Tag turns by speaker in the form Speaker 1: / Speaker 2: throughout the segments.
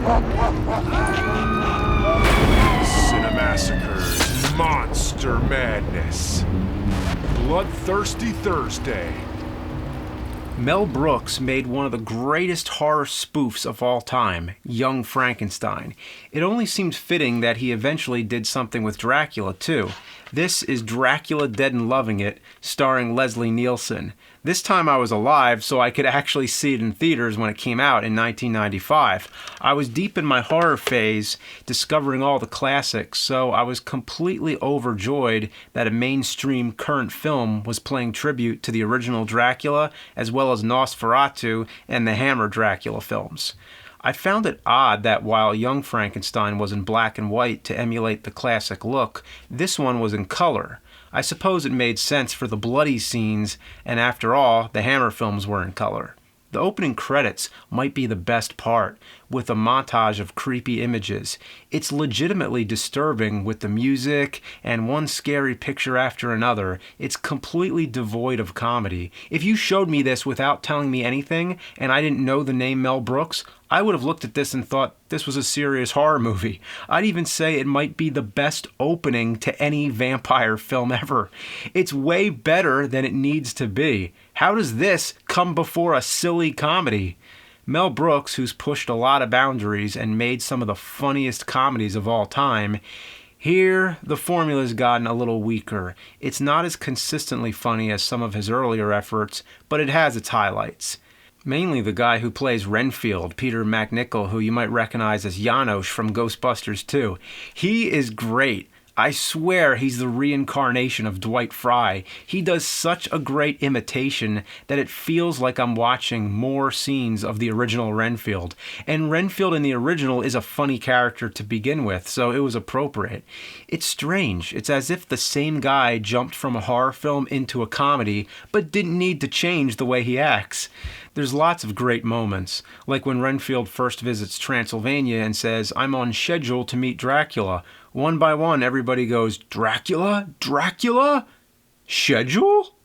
Speaker 1: Cinemassacre's Monster Madness. Bloodthirsty Thursday.
Speaker 2: Mel Brooks made one of the greatest horror spoofs of all time, Young Frankenstein. It only seemed fitting that he eventually did something with Dracula, too. This is Dracula Dead and Loving It, starring Leslie Nielsen. This time I was alive, so I could actually see it in theaters when it came out in 1995. I was deep in my horror phase, discovering all the classics, so I was completely overjoyed that a mainstream current film was playing tribute to the original Dracula, as well as Nosferatu and the Hammer Dracula films. I found it odd that while Young Frankenstein was in black and white to emulate the classic look, this one was in color. I suppose it made sense for the bloody scenes, and after all, the Hammer films were in color. The opening credits might be the best part, with a montage of creepy images. It's legitimately disturbing with the music and one scary picture after another. It's completely devoid of comedy. If you showed me this without telling me anything, and I didn't know the name Mel Brooks, I would have looked at this and thought this was a serious horror movie. I'd even say it might be the best opening to any vampire film ever. It's way better than it needs to be. How does this come before a silly comedy? Mel Brooks, who's pushed a lot of boundaries and made some of the funniest comedies of all time, here the formula's gotten a little weaker. It's not as consistently funny as some of his earlier efforts, but it has its highlights. Mainly the guy who plays Renfield, Peter MacNicol, who you might recognize as Janosch from Ghostbusters 2. He is great. I swear he's the reincarnation of Dwight Frye. He does such a great imitation that it feels like I'm watching more scenes of the original Renfield. And Renfield in the original is a funny character to begin with, so it was appropriate. It's strange. It's as if the same guy jumped from a horror film into a comedy, but didn't need to change the way he acts. There's lots of great moments, like when Renfield first visits Transylvania and says, "I'm on schedule to meet Dracula." One by one, everybody goes, "Dracula? Dracula? Schedule?"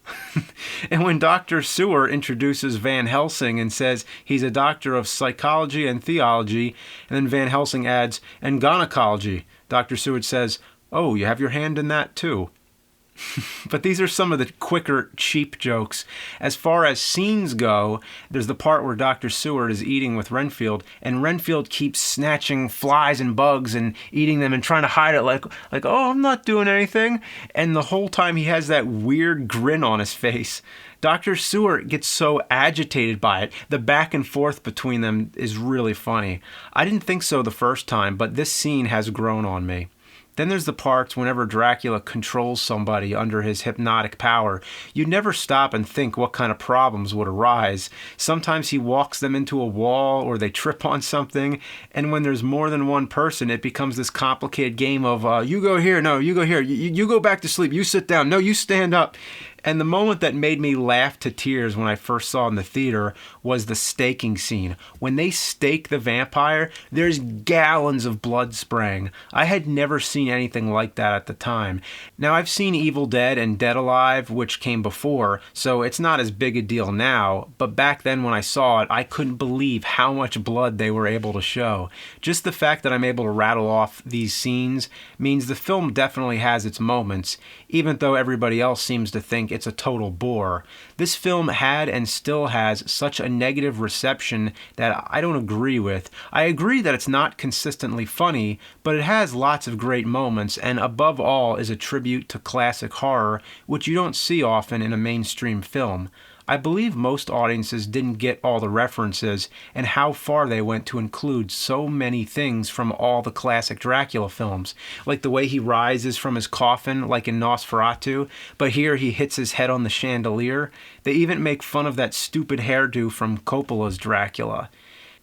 Speaker 2: And when Dr. Sewer introduces Van Helsing and says he's a doctor of psychology and theology, and then Van Helsing adds, "and gynecology," Dr. Seward says, "Oh, you have your hand in that too." But these are some of the quicker, cheap jokes. As far as scenes go, there's the part where Dr. Seward is eating with Renfield, and Renfield keeps snatching flies and bugs and eating them and trying to hide it like, "Oh, I'm not doing anything." And the whole time he has that weird grin on his face. Dr. Seward gets so agitated by it. The back and forth between them is really funny. I didn't think so the first time, but this scene has grown on me. Then there's the parts whenever Dracula controls somebody under his hypnotic power. You never stop and think what kind of problems would arise. Sometimes he walks them into a wall or they trip on something. And when there's more than one person, it becomes this complicated game of, you go here, no, you go here, you go back to sleep, you sit down, no, you stand up. And the moment that made me laugh to tears when I first saw it in the theater was the staking scene. When they stake the vampire, there's gallons of blood spraying. I had never seen anything like that at the time. Now, I've seen Evil Dead and Dead Alive, which came before, so it's not as big a deal now. But back then when I saw it, I couldn't believe how much blood they were able to show. Just the fact that I'm able to rattle off these scenes means the film definitely has its moments, even though everybody else seems to think it's a total bore. This film had and still has such a negative reception that I don't agree with. I agree that it's not consistently funny, but it has lots of great moments, and above all is a tribute to classic horror, which you don't see often in a mainstream film. I believe most audiences didn't get all the references and how far they went to include so many things from all the classic Dracula films, like the way he rises from his coffin like in Nosferatu, but here he hits his head on the chandelier. They even make fun of that stupid hairdo from Coppola's Dracula.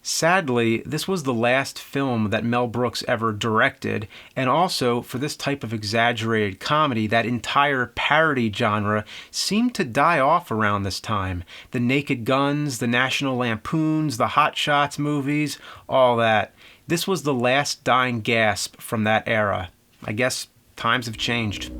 Speaker 2: Sadly, this was the last film that Mel Brooks ever directed, and also, for this type of exaggerated comedy, that entire parody genre seemed to die off around this time. The Naked Guns, the National Lampoons, the Hot Shots movies, all that. This was the last dying gasp from that era. I guess times have changed.